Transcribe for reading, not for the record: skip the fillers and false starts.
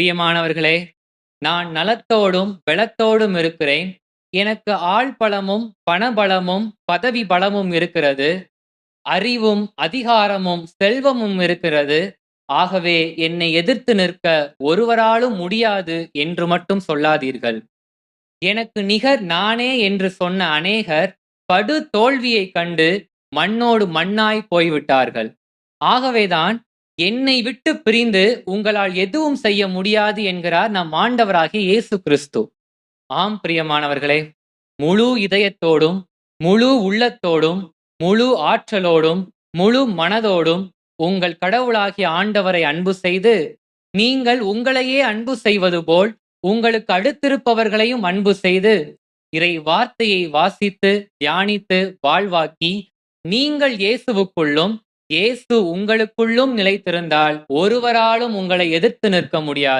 பிரியமானவர்களே, நான் நலத்தோடும் பெலத்தோடும் இருக்கிறேன். எனக்கு ஆள் பலமும், பணபலமும், பதவி பலமும் இருக்கிறது. அறிவும், அதிகாரமும், செல்வமும் இருக்கிறது. ஆகவே என்னை எதிர்த்து நிற்க ஒருவராலும் முடியாது என்று மட்டும் சொல்லாதீர்கள். எனக்கு நிகர் நானே என்று சொன்ன அநேகர் படு தோல்வியைக் கண்டு மண்ணோடு மண்ணாய் போய்விட்டார்கள். ஆகவேதான் என்னை விட்டு பிரிந்து உங்களால் எதுவும் செய்ய முடியாது என்கிறார் நம் ஆண்டவராகிய இயேசு கிறிஸ்து. ஆம் பிரியமானவர்களே, முழு இதயத்தோடும், முழு உள்ளத்தோடும், முழு ஆற்றலோடும், முழு மனதோடும் உங்கள் கடவுளாகிய ஆண்டவரை அன்பு செய்து, நீங்கள் உங்களையே அன்பு செய்வது போல் உங்களுக்கு அடுத்திருப்பவர்களையும் அன்பு செய்து, இறை வார்த்தையை வாசித்து, தியானித்து, வாழ்வாக்கி, நீங்கள் இயேசுவுக்குள்ளும், இயேசு உங்களுக்குள்ளும் நிலைத்திருந்தால் ஒருவராலும் உங்களை எதிர்த்து நிற்க முடியாது.